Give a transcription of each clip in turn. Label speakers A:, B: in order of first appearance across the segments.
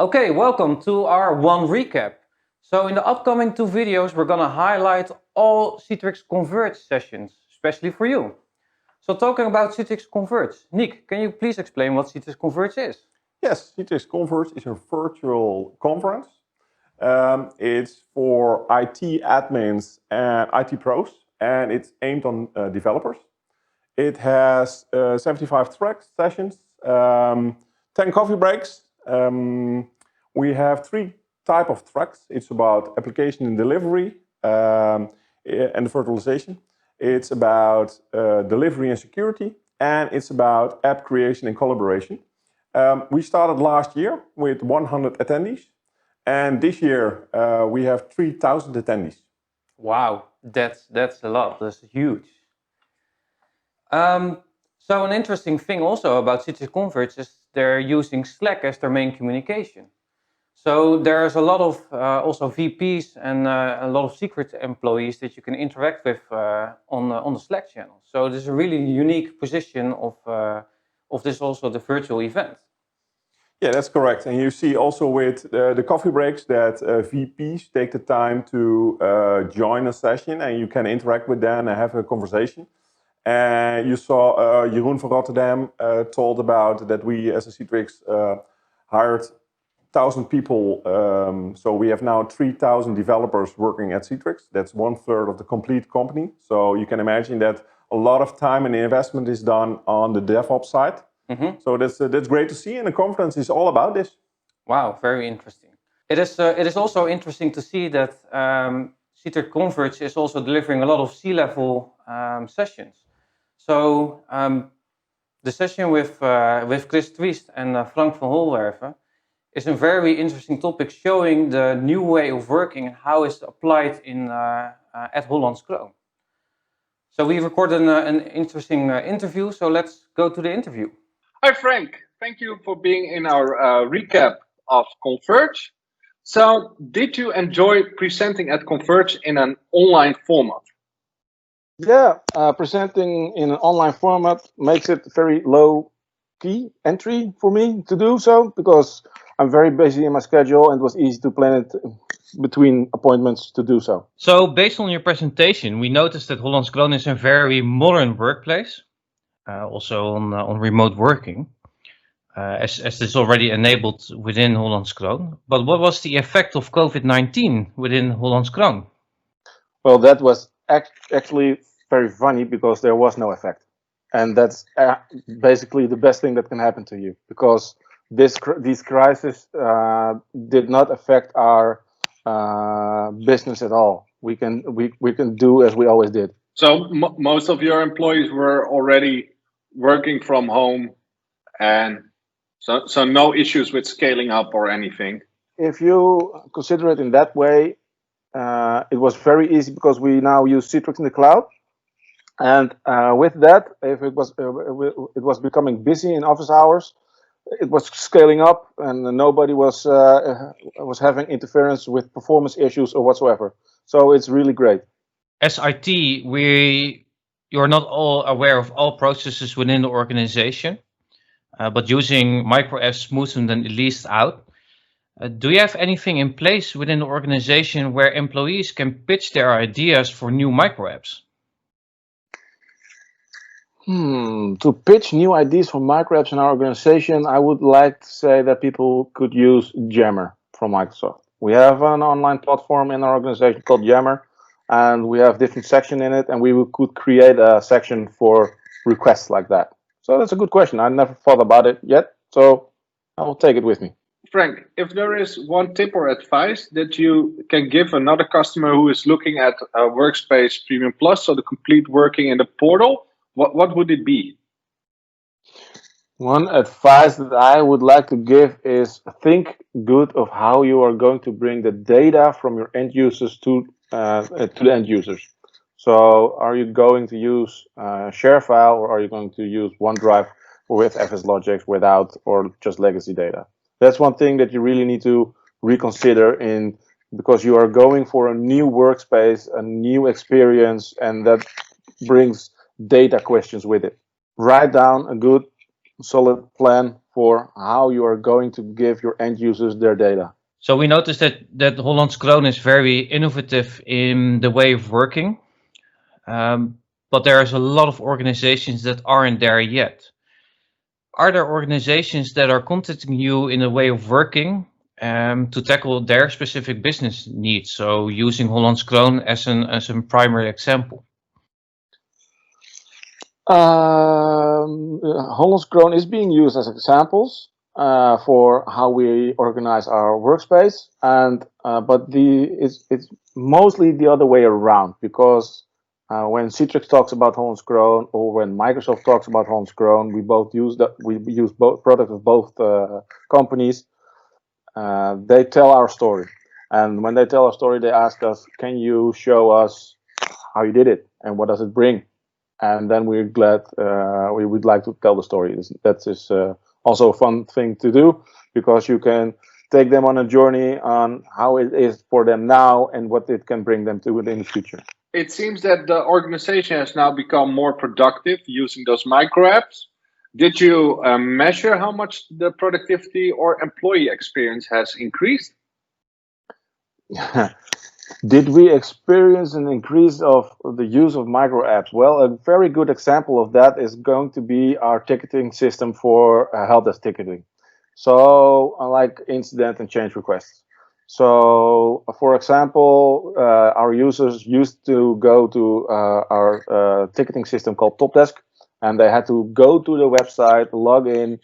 A: Okay, welcome to our ONERECAP. So in the upcoming two videos, we're gonna highlight all Citrix Converge sessions, especially for you. So talking about Citrix Converge, Niek, can you please explain what Citrix Converge is?
B: Yes, Citrix Converge is a virtual conference. It's for IT admins and IT pros, and it's aimed on developers. It has 75 track sessions, 10 coffee breaks. We have three types of tracks. It's about application and delivery and virtualization. It's about delivery and security, and it's about app creation and collaboration. We started last year with 100 attendees, and this year we have 3,000 attendees.
A: Wow, that's a lot. That's huge. So an interesting thing also about Citrix Converge is they're using Slack as their main communication. So there's a lot of also VPs and a lot of secret employees that you can interact with on the Slack channel. So this is a really unique position of this also the virtual event.
B: Yeah, that's correct. And you see also with the coffee breaks that VPs take the time to join a session and you can interact with them and have a conversation. And you saw Jeroen van Rotterdam told about that we as a Citrix hired 1,000 people. So we have now 3,000 developers working at Citrix. That's 1/3 of the complete company. So you can imagine that a lot of time and investment is done on the DevOps side. Mm-hmm. So that's great to see, and the conference is all about this.
A: Wow, very interesting. It is also interesting to see that Citrix Converge is also delivering a lot of C-level sessions. So the session with Chris Twiest and Frank van Hoolwerff is a very interesting topic, showing the new way of working and how it's applied in at Hollands Kroon. So we recorded an interesting interview. So let's go to the interview.
C: Hi, Frank. Thank you for being in our recap of Converge. So, did you enjoy presenting at Converge in an online format?
D: Yeah, presenting in an online format makes it very low key entry for me to do so, because I'm very busy in my schedule and it was easy to plan it between appointments to do so.
A: So based on your presentation, we noticed that Hollands Kroon is a very modern workplace, also on remote working, as this already enabled within Hollands Kroon. But what was the effect of COVID-19 within Hollands Kroon?
D: Well, that was actually very funny, because there was no effect. And that's basically the best thing that can happen to you, because these crises did not affect our business at all. We can do as we always did.
C: So most of your employees were already working from home, and so no issues with scaling up or anything.
D: If you consider it in that way, it was very easy, because we now use Citrix in the cloud. And with that, if it was becoming busy in office hours, it was scaling up, and nobody was having interference with performance issues or whatsoever. So it's really great.
A: As IT, you're not all aware of all processes within the organization, but using micro apps smooths them then at least out. Do you have anything in place within the organization where employees can pitch their ideas for new micro apps?
D: To pitch new ideas for micro apps in our organization, I would like to say that people could use Jammer from Microsoft. We have an online platform in our organization called Jammer, and we have different sections in it, and we could create a section for requests like that. So that's a good question. I never thought about it yet, so I will take it with me.
C: Frank, if there is one tip or advice that you can give another customer who is looking at Workspace Premium Plus, so the complete working in the portal, what would it be?
D: One advice that I would like to give is think good of how you are going to bring the data from your end users to the end users. So are you going to use ShareFile, or are you going to use OneDrive with FSLogix, without, or just legacy data? That's one thing that you really need to reconsider, because you are going for a new workspace, a new experience, and that brings data questions with it. Write down a good solid plan for how you are going to give your end users their data.
A: So we noticed that Hollands Kroon is very innovative in the way of working, but there's a lot of organizations that aren't there yet. Are there organizations that are contacting you in a way of working to tackle their specific business needs? So using Hollands Kroon as a primary example.
D: Hollands Kroon is being used as examples for how we organize our workspace, and but it's mostly the other way around, because when Citrix talks about Hollands Kroon or when Microsoft talks about Hollands Kroon, we use both products of both companies. They tell our story, and when they tell our story, they ask us, "Can you show us how you did it and what does it bring?" And then we're glad we would like to tell the story. That is also a fun thing to do, because you can take them on a journey on how it is for them now and what it can bring them to in the future.
C: It seems that the organization has now become more productive using those micro apps. Did you measure how much the productivity or employee experience has increased?
D: Did we experience an increase of the use of micro apps? Well, a very good example of that is going to be our ticketing system for help desk ticketing. So, like incident and change requests. So, for example, our users used to go to our ticketing system called Topdesk, and they had to go to the website, log in,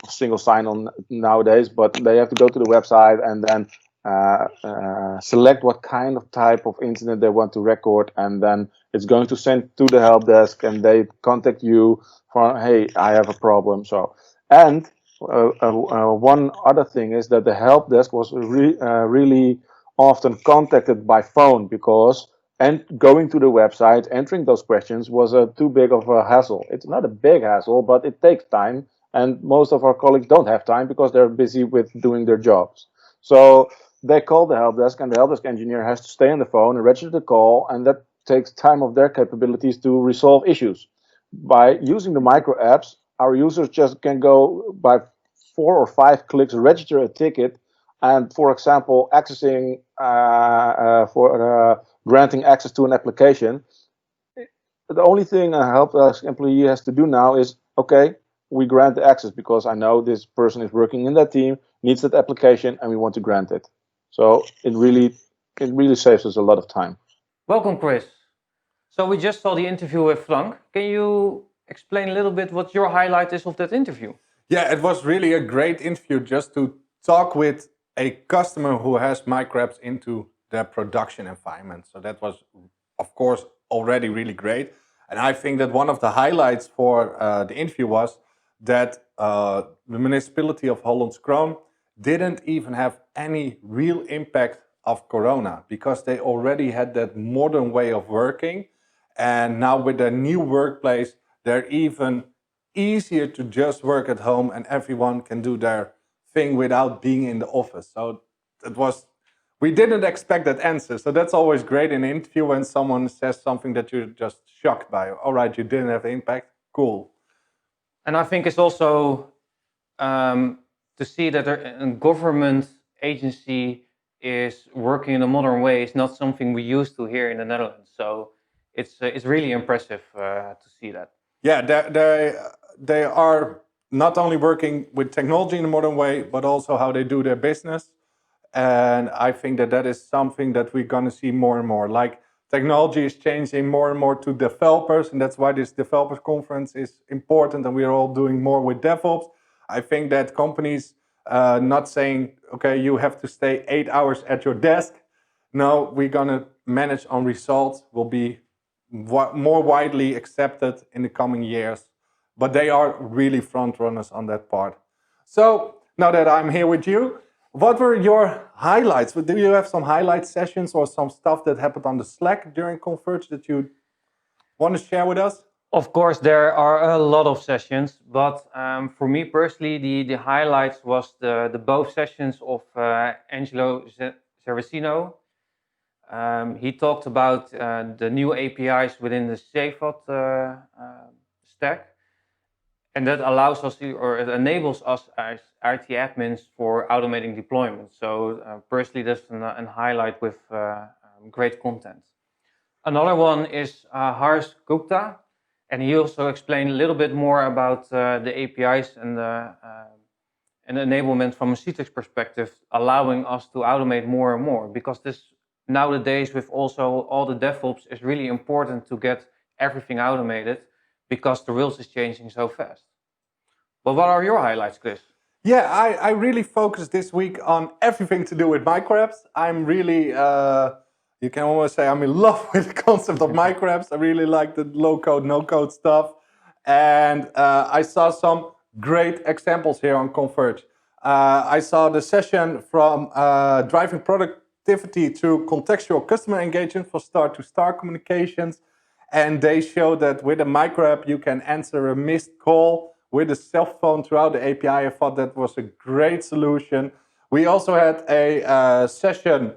D: single sign-on nowadays, but they have to go to the website and then select what kind of type of incident they want to record, and then it's going to send to the help desk, and they contact you for, hey, I have a problem. So, and one other thing is that the help desk was really often contacted by phone, because and going to the website, entering those questions was too big of a hassle. It's not a big hassle, but it takes time, and most of our colleagues don't have time because they're busy with doing their jobs. So they call the help desk, and the help desk engineer has to stay on the phone and register the call, and that takes time of their capabilities to resolve issues. By using the micro apps, our users just can go by 4 or 5 clicks, register a ticket, and, for example, accessing granting access to an application. The only thing a help desk employee has to do now is, okay, we grant the access because I know this person is working in that team, needs that application, and we want to grant it. So it really saves us a lot of time.
A: Welcome, Chris. So we just saw the interview with Frank. Can you explain a little bit what your highlight is of that interview?
E: Yeah, it was really a great interview just to talk with a customer who has micro apps into their production environment. So that was, of course, already really great. And I think that one of the highlights for the interview was that the municipality of Hollands Kroon didn't even have any real impact of Corona, because they already had that modern way of working. And now with their new workplace, they're even easier to just work at home, and everyone can do their thing without being in the office. So we didn't expect that answer. So that's always great in an interview when someone says something that you're just shocked by. All right, you didn't have impact. Cool.
A: And I think it's also to see that a government agency is working in a modern way is not something we used to here in the Netherlands. So it's really impressive to see that.
E: Yeah, they are not only working with technology in a modern way, but also how they do their business. And I think that is something that we're going to see more and more. Like, technology is changing more and more to developers, and that's why this developers conference is important, and we're all doing more with DevOps. I think that companies not saying, okay, you have to stay 8 hours at your desk. No, we're going to manage on results, will be more widely accepted in the coming years. But they are really front runners on that part. So now that I'm here with you, what were your highlights? Do you have some highlight sessions or some stuff that happened on the Slack during Converge that you want to share with us?
A: Of course, there are a lot of sessions, but for me personally, the highlights was the both sessions of Angelo Cervicino. He talked about the new APIs within the CFOT stack. And that allows us or it enables us as IT admins for automating deployments. So personally, that's a highlight with great content. Another one is Harsh Gupta, and he also explained a little bit more about the APIs and the enablement from a Citrix perspective, allowing us to automate more and more, because this nowadays with also all the DevOps is really important to get everything automated because the world is changing so fast. But what are your highlights, Chris?
E: Yeah, I really focused this week on everything to do with microapps. I'm really, you can almost say I'm in love with the concept of microapps. I really like the low-code, no-code stuff. And I saw some great examples here on Converge. I saw the session from driving productivity through contextual customer engagement for star-to-star communications. And they showed that with a microapp, you can answer a missed call with a cell phone throughout the API. I thought that was a great solution. We also had a session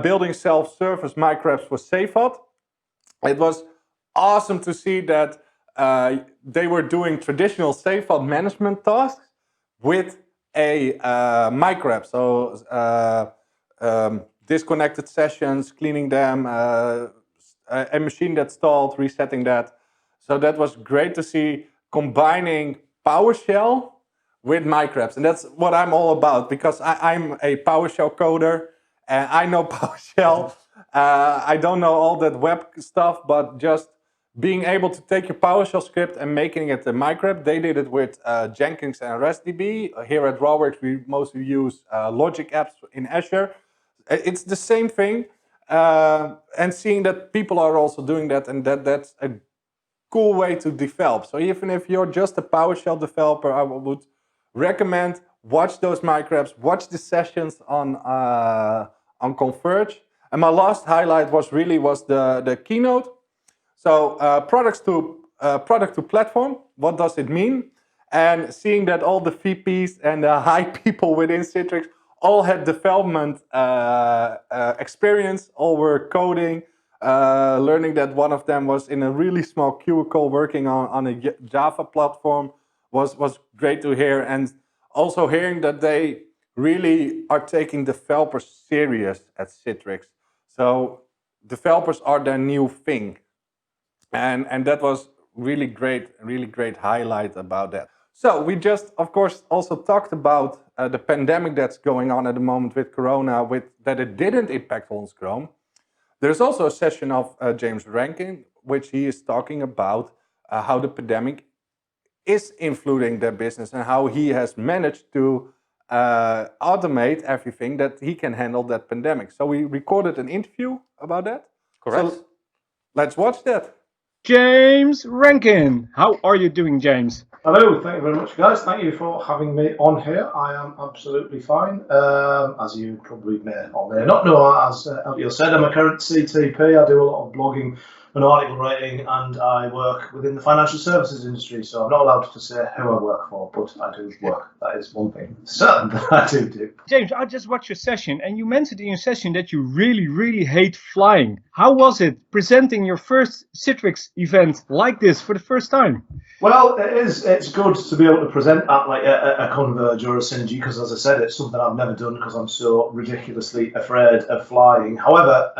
E: building self-service microapps for SafeHot. It was awesome to see that they were doing traditional SafeHot management tasks with a microapp. So disconnected sessions, cleaning them, a machine that stalled, resetting that. So that was great to see, combining PowerShell with microapps. And that's what I'm all about, because I'm a PowerShell coder and I know PowerShell. I don't know all that web stuff, but just being able to take your PowerShell script and making it a microapp. They did it with Jenkins and RESTDB. Here at RawWorks, we mostly use Logic apps in Azure. It's the same thing. And seeing that people are also doing that, and that's a cool way to develop. So even if you're just a PowerShell developer, I would recommend watch those microapps, watch the sessions on Converge. And my last highlight was the keynote. So product to platform, what does it mean? And seeing that all the VPs and the high people within Citrix all had development experience, all were coding, learning that one of them was in a really small cubicle working on a Java platform was great to hear. And also hearing that they really are taking developers serious at Citrix. So developers are their new thing. And that was really great highlight about that. So we just, of course, also talked about the pandemic that's going on at the moment with Corona, that it didn't impact Hollands Chrome. There's also a session of James Rankin, which he is talking about how the pandemic is influencing their business and how he has managed to automate everything that he can handle that pandemic. So we recorded an interview about that.
A: Correct.
E: So let's watch that.
F: James Rankin. How are you doing, James?
G: Hello, thank you very much, guys. Thank you for having me on here. I am absolutely fine. As you probably may or may not know, as Elliot said, I'm a current CTP. I do a lot of blogging and article writing, and I work within the financial services industry. So I'm not allowed to say who I work for, but I do work. That is one thing certain that I do.
F: James, I just watched your session, and you mentioned in your session that you really hate flying. How was it presenting your first Citrix event like this for the first time?
G: Well, it's good to be able to present at like a Converge or a Synergy, because as I said, it's something I've never done because I'm so ridiculously afraid of flying. However,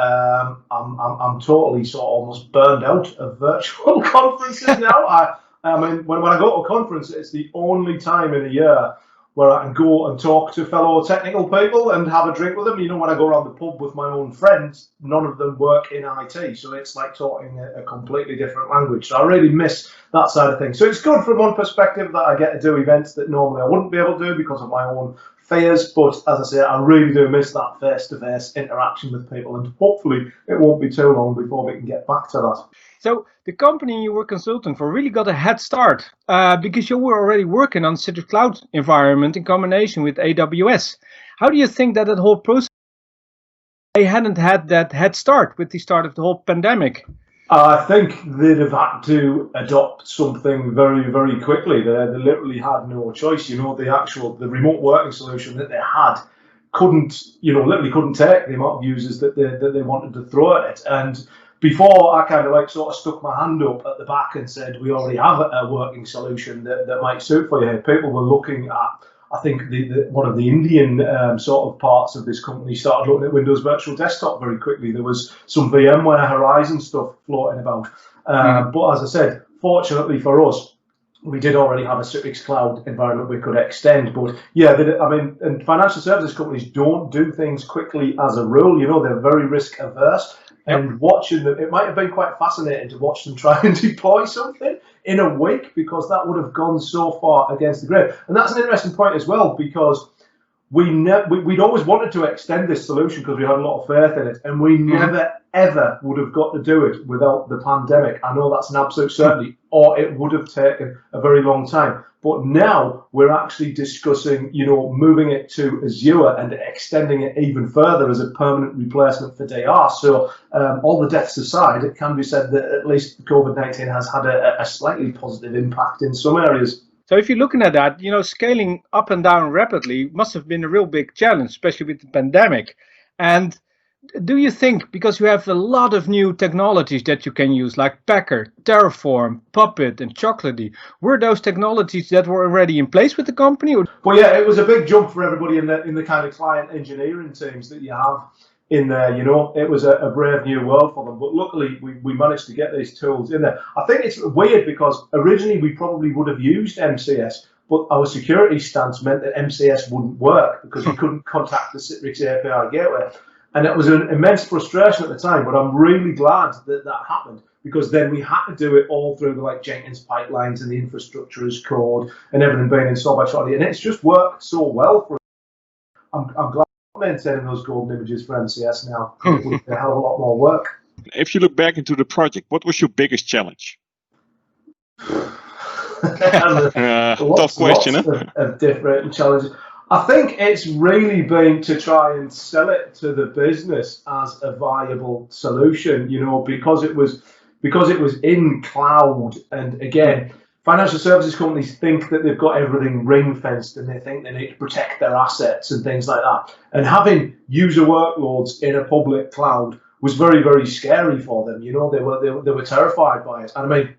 G: I'm totally sort of almost burned out of virtual conferences now. I mean, when I go to a conference, it's the only time in a year where I can go and talk to fellow technical people and have a drink with them. You know, when I go around the pub with my own friends, none of them work in IT, so it's like talking a completely different language. So I really miss that side of things. So it's good from one perspective that I get to do events that normally I wouldn't be able to do because of my own fears, but as I say, I really do miss that face-to-face interaction with people, and hopefully it won't be too long before we can get back to that.
F: So the company you were consulting for really got a head start because you were already working on Citrix Cloud environment in combination with AWS. How do you think that whole process, they hadn't had that head start with the start of the whole pandemic?
G: I think they'd have had to adopt something very quickly. They literally had no choice. You know, the remote working solution that they had literally couldn't take the amount of users that they wanted to throw at it. And before I kind of like sort of stuck my hand up at the back and said we already have a working solution that might suit for you. People were looking at, I think one of the Indian sort of parts of this company started looking at Windows Virtual Desktop very quickly. There was some VMware Horizon stuff floating about. But as I said, fortunately for us, we did already have a Citrix Cloud environment we could extend. But yeah, I mean, and financial services companies don't do things quickly as a rule. You know, they're very risk averse. And watching them, it might have been quite fascinating to watch them try and deploy something in a week, because that would have gone so far against the grain. And that's an interesting point as well, because we'd always wanted to extend this solution because we had a lot of faith in it, and we never ever would have got to do it without the pandemic. I know that's an absolute certainty, or it would have taken a very long time. But now we're actually discussing, you know, moving it to Azure and extending it even further as a permanent replacement for DR. So all the deaths aside, it can be said that at least COVID-19 has had a slightly positive impact in some areas.
F: So if you're looking at that, you know, scaling up and down rapidly must have been a real big challenge, especially with the pandemic. And do you think, because you have a lot of new technologies that you can use, like Packer, Terraform, Puppet, and Chocolatey, were those technologies that were already in place with the company? Or?
G: Well, yeah, it was a big jump for everybody in the kind of client engineering teams that you have in there. You know, it was a brave new world for them. But luckily, we managed to get these tools in there. I think it's weird because originally we probably would have used MCS, but our security stance meant that MCS wouldn't work because you couldn't contact the Citrix API gateway. And it was an immense frustration at the time, but I'm really glad that that happened, because then we had to do it all through the like Jenkins pipelines and the infrastructure as code and everything being installed by Chocolatey. And it's just worked so well for us. I'm glad I'm maintaining those golden images for MCS now. It would be a hell of a lot more work.
H: If you look back into the project, what was your biggest challenge? Tough question,
G: of different challenges. I think it's really been to try and sell it to the business as a viable solution, you know, because it was in cloud. And again, financial services companies think that they've got everything ring fenced and they think they need to protect their assets and things like that. And having user workloads in a public cloud was very, very scary for them. You know, they were terrified by it. And I mean,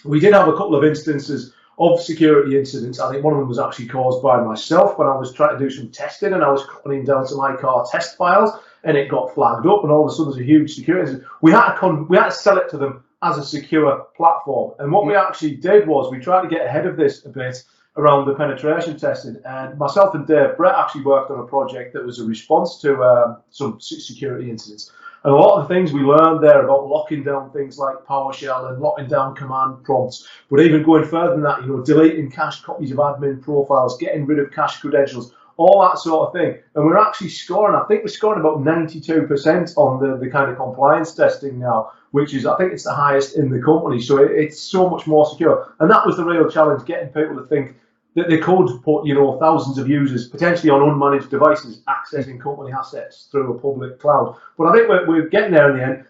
G: we did have a couple of instances of security incidents. I think one of them was actually caused by myself when I was trying to do some testing and I was cutting down some ICAR test files and it got flagged up and all of a sudden there's a huge security incident. We had to sell it to them as a secure platform. And what we actually did was we tried to get ahead of this a bit around the penetration testing. And myself and Dave Brett actually worked on a project that was a response to some security incidents. And a lot of the things we learned there about locking down things like PowerShell and locking down command prompts, but even going further than that, you know, deleting cached copies of admin profiles, getting rid of cached credentials, all that sort of thing. And we're actually scoring, I think we're scoring about 92% on the kind of compliance testing now, which is, I think it's the highest in the company. So it's so much more secure. And that was the real challenge, getting people to think that they could put, you know, thousands of users potentially on unmanaged devices accessing company assets through a public cloud. But I think we're getting there in the end.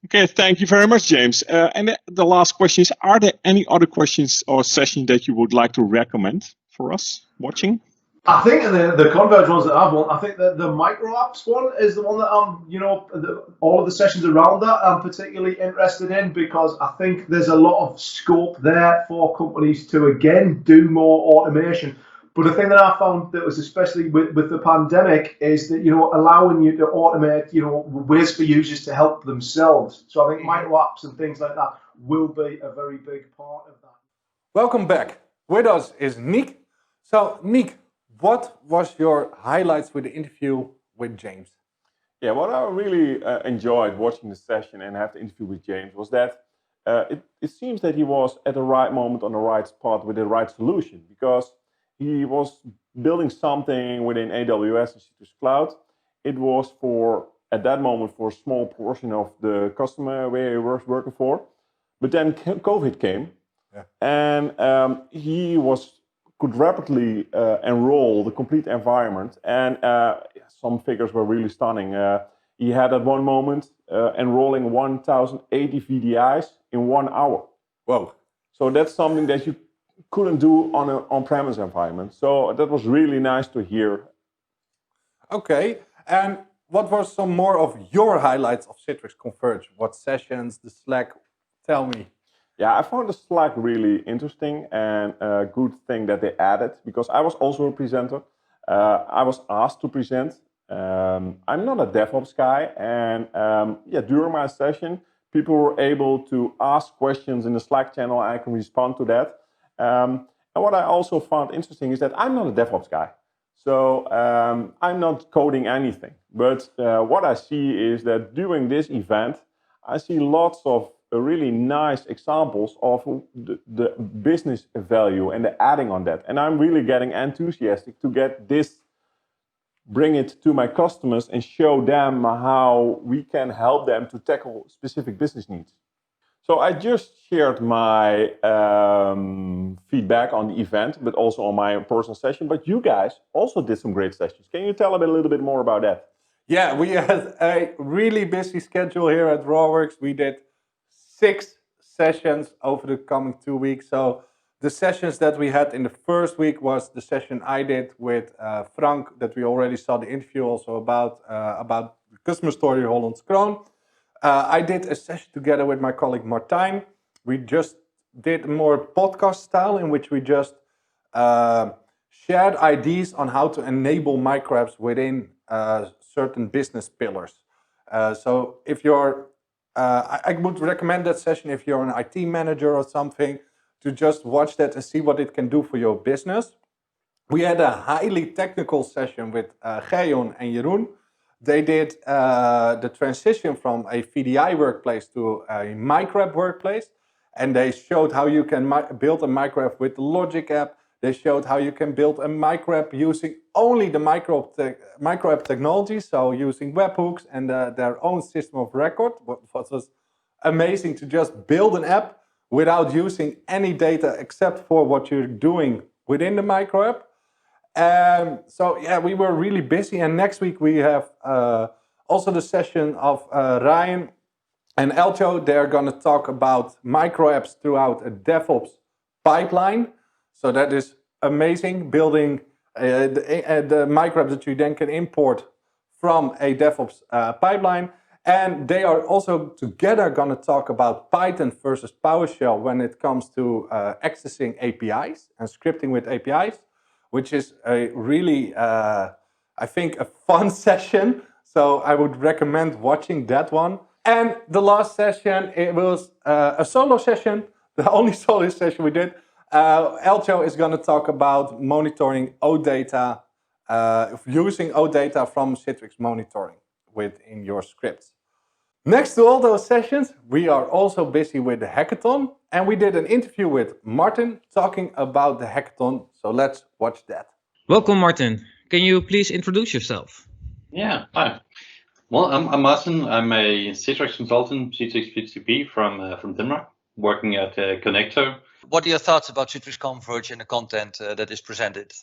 H: Okay, thank you very much, James. And the last question is, are there any other questions or sessions that you would like to recommend for us watching?
G: I think the Converge ones that I've won, I think the micro apps one is the one that I'm, you know, all of the sessions around that I'm particularly interested in, because I think there's a lot of scope there for companies to, again, do more automation. But the thing that I found that was especially with the pandemic is that, you know, allowing you to automate, you know, ways for users to help themselves. So I think micro apps and things like that will be a very big part of that.
E: Welcome back. With us is Niek. So, Niek, what was your highlights with the interview with James?
B: Yeah, what I really enjoyed watching the session and have the interview with James was that it seems that he was at the right moment on the right spot with the right solution, because he was building something within AWS and Citrix Cloud. It was at that moment for a small portion of the customer where he was working for. But then COVID came, and he could rapidly enroll the complete environment, and some figures were really stunning. He had at one moment enrolling 1,080 VDIs in 1 hour.
E: Whoa.
B: So that's something that you couldn't do on an on-premise environment. So that was really nice to hear.
E: Okay, and what were some more of your highlights of Citrix Converge? What sessions, the Slack? Tell me.
B: Yeah, I found the Slack really interesting and a good thing that they added because I was also a presenter. I was asked to present. I'm not a DevOps guy, and yeah, during my session, people were able to ask questions in the Slack channel. I can respond to that. And what I also found interesting is that I'm not a DevOps guy. So I'm not coding anything. But what I see is that during this event, I see lots of really nice examples of the business value and the adding on that. And I'm really getting enthusiastic to get this, bring it to my customers and show them how we can help them to tackle specific business needs. So I just shared my feedback on the event, but also on my personal session. But you guys also did some great sessions. Can you tell a little bit more about that?
E: Yeah, we had a really busy schedule here at RawWorks. We did 6 sessions over the coming 2 weeks. So the sessions that we had in the first week was the session I did with Frank, that we already saw the interview also about the customer story Hollands Kroon. I did a session together with my colleague Martijn. We just did more podcast style in which we just shared ideas on how to enable micro apps within certain business pillars. So if you're, I would recommend that session if you're an IT manager or something, to just watch that and see what it can do for your business. We had a highly technical session with Geon and Jeroen. They did the transition from a VDI workplace to a micro app workplace, and they showed how you can build a micro app with the Logic app. They showed how you can build a micro app using only the micro app technology, so using webhooks and their own system of record. What was amazing to just build an app without using any data except for what you're doing within the micro app. So yeah, we were really busy, and next week we have also the session of Ryan and Elcho. They're going to talk about micro apps throughout a DevOps pipeline. So that is amazing, building the micro apps that you then can import from a DevOps pipeline. And they are also together going to talk about Python versus PowerShell when it comes to accessing APIs and scripting with APIs, which is a really, I think, a fun session. So I would recommend watching that one. And the last session, it was a solo session, the only solo session we did. Elcho is going to talk about monitoring OData, using OData from Citrix monitoring within your scripts. Next to all those sessions, we are also busy with the hackathon, and we did an interview with Martin talking about the hackathon. So let's watch that.
I: Welcome, Martin. Can you please introduce yourself?
J: Yeah, hi. Well, I'm Martin. I'm a Citrix consultant, Citrix PTP from Denmark, working at Conecto.
K: What are your thoughts about Citrix Converge and the content that is presented?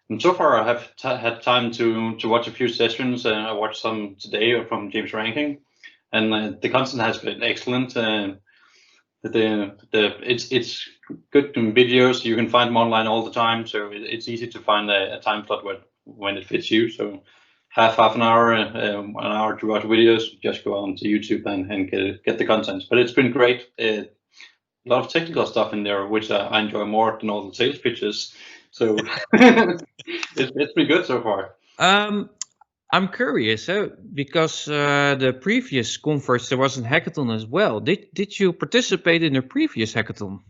J: And so far, I have had time to watch a few sessions. I watched some today from James Rankin, and the content has been excellent. It's good videos. You can find them online all the time, so it's easy to find a time slot when it fits you. So half an hour, an hour to watch videos. Just go on to YouTube and get the content. But it's been great. A lot of technical stuff in there, which I enjoy more than all the sales pitches. So it's been good so far.
I: I'm curious, because the previous Converge there was a hackathon as well. Did you participate in the previous hackathon?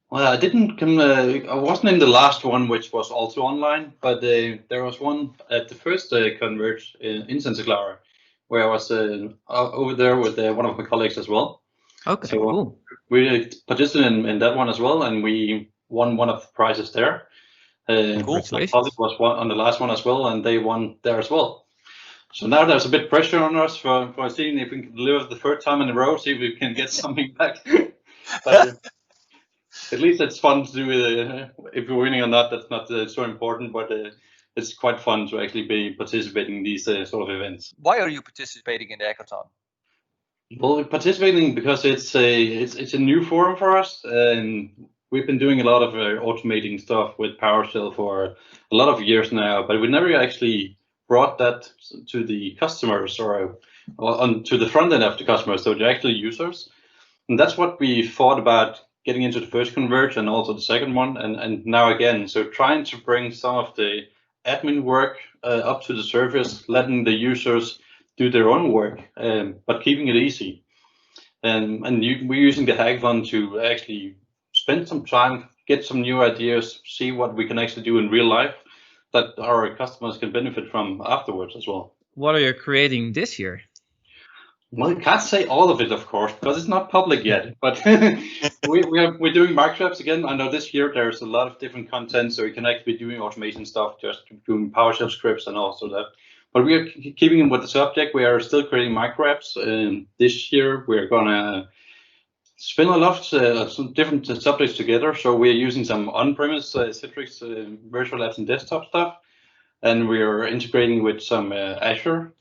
J: Well, I didn't come. I wasn't in the last one, which was also online. But there was one at the first Converge in Santa Clara, where I was over there with one of my colleagues as well.
I: Okay,
J: so
I: cool.
J: We participated in that one as well, and we won one of the prizes there.
I: Congratulations.
J: My colleague was on the last one as well, and they won there as well. So now there's a bit pressure on us for seeing if we can deliver the third time in a row, see if we can get something back. But at least it's fun to do. If we're winning or not, that's not so important, but it's quite fun to actually be participating in these sort of events.
K: Why are you participating in the hackathon?
J: Well, we're participating because it's a new forum for us, and we've been doing a lot of automating stuff with PowerShell for a lot of years now, but we never actually brought that to the customers or to the front end of the customers, so the actual users. And that's what we thought about getting into the first Converge and also the second one, and now again. So trying to bring some of the admin work up to the surface, letting the users do their own work, but keeping it easy. We're using the hackathon to actually spend some time, get some new ideas, see what we can actually do in real life that our customers can benefit from afterwards as well.
I: What are you creating this year?
J: Well, I can't say all of it, of course, because it's not public yet. But we're doing microapps again. I know this year there's a lot of different content, so you can actually be doing automation stuff, just doing PowerShell scripts and also that. But we are keeping in with the subject. We are still creating microapps. This year we're gonna spin a lot of some different subjects together. So we're using some on-premise Citrix virtual apps and desktop stuff. And we are integrating with some Azure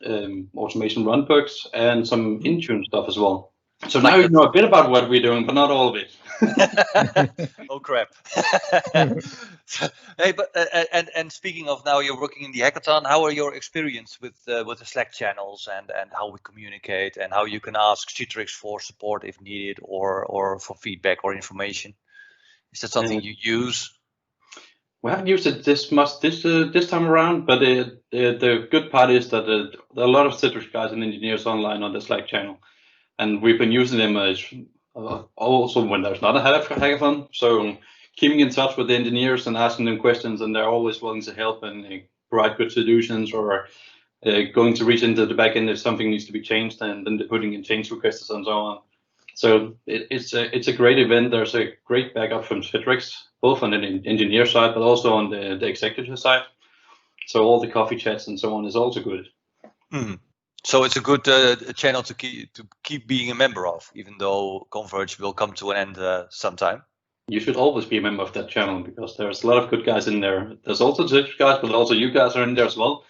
J: automation runbooks and some Intune stuff as well. So now you know a bit about what we're doing, but not all of it.
K: Oh crap! Hey, but and speaking of now, you're working in the hackathon. How are your experience with the Slack channels and how we communicate and how you can ask Citrix for support if needed or for feedback or information? Is that something you use?
J: We haven't used it this much this time around, but the good part is that there are a lot of Citrix guys and engineers online on the Slack channel, and we've been using them as also when there's not a hackathon. So keeping in touch with the engineers and asking them questions, and they're always willing to help and provide good solutions, or going to reach into the backend if something needs to be changed, and then they're putting in change requests and so on. So it's a great event. There's a great backup from Citrix, both on the engineer side, but also on the executive side. So all the coffee chats and so on is also good.
K: Mm. So it's a good channel to keep being a member of, even though Converge will come to an end sometime.
J: You should always be a member of that channel because there's a lot of good guys in there. There's also Citrix guys, but also you guys are in there as well.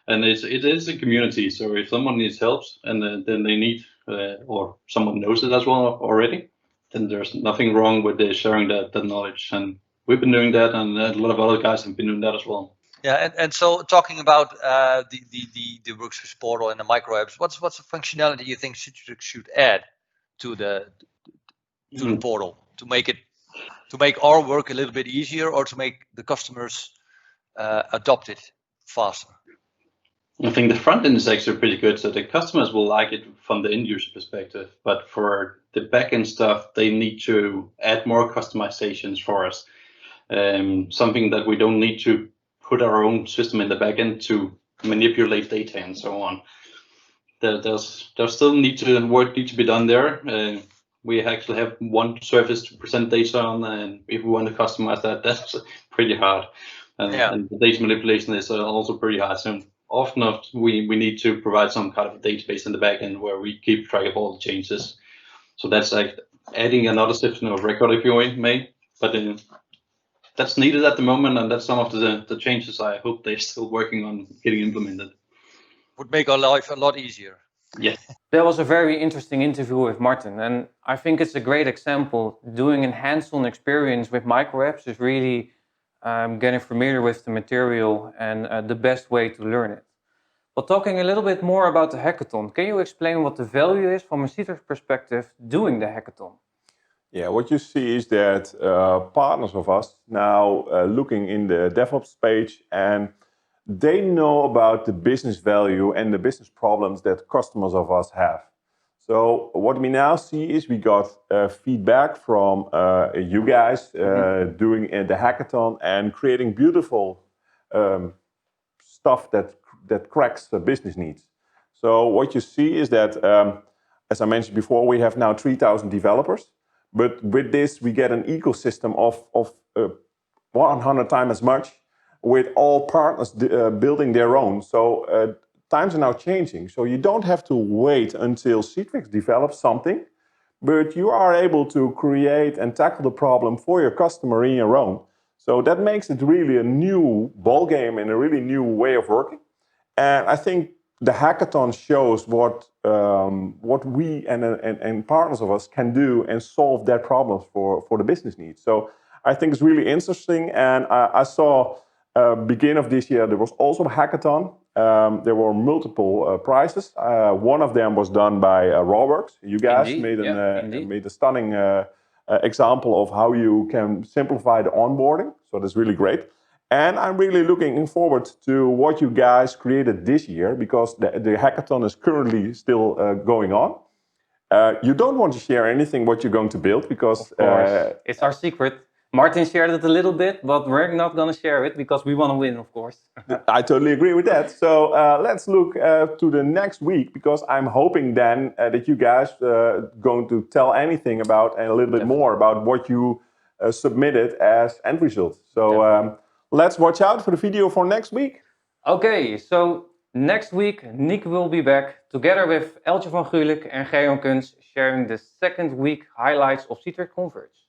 J: And it is a community. So if someone needs help and then they need, or someone knows it as well already, then there's nothing wrong with sharing that knowledge. And we've been doing that, and a lot of other guys have been doing that as well.
K: Yeah, and so talking about the Workspace portal and the micro apps, what's the functionality you think Citrix should add to the portal to make our work a little bit easier, or to make the customers adopt it faster?
J: I think the front end is actually pretty good, so the customers will like it from the end user perspective. But for the back end stuff, they need to add more customizations for us. Something that we don't need to put our own system in the back end to manipulate data and so on. There's still work needs to be done there. We actually have one service to present data on, and if we want to customize that, that's pretty hard. And the data manipulation is also pretty hard. So often we need to provide some kind of a database in the backend where we keep track of all the changes. So that's like adding another system of record, if you may. But that's needed at the moment, and that's some of the changes I hope they're still working on getting implemented.
K: Would make our life a lot easier.
J: Yeah.
A: That was a very interesting interview with Martin, and I think it's a great example. Doing a hands-on experience with micro apps is really getting familiar with the material and the best way to learn it. But talking a little bit more about the hackathon, can you explain what the value is from a Citrix perspective doing the hackathon?
B: Yeah, what you see is that partners of us now looking in the DevOps page, and they know about the business value and the business problems that customers of us have. So what we now see is we got feedback from you guys doing the hackathon and creating beautiful stuff that cracks the business needs. So what you see is that, as I mentioned before, we have now 3,000 developers. But with this, we get an ecosystem of 100 times as much, with all partners building their own. So times are now changing. So you don't have to wait until Citrix develops something, but you are able to create and tackle the problem for your customer in your own. So that makes it really a new ballgame and a really new way of working. And I think the hackathon shows what we and partners of us can do and solve their problems for the business needs. So I think it's really interesting. And I saw beginning of this year, there was also a hackathon. There were multiple prizes. One of them was done by RawWorks. You guys
A: Indeed,
B: made a stunning example of how you can simplify the onboarding. So that's really great. And I'm really looking forward to what you guys created this year, because the hackathon is currently still going on. You don't want to share anything what you're going to build, because
A: Of course, it's our secret. Martin shared it a little bit, but we're not going to share it because we want to win, of course.
B: I totally agree with that. So let's look to the next week, because I'm hoping then that you guys going to tell anything about, and a little bit more about what you submitted as end results. So let's watch out for the video for next week.
A: Okay, so next week Niek will be back together with Eltje van Gulik and Geon Kunz, sharing the second week highlights of Citrix Converge.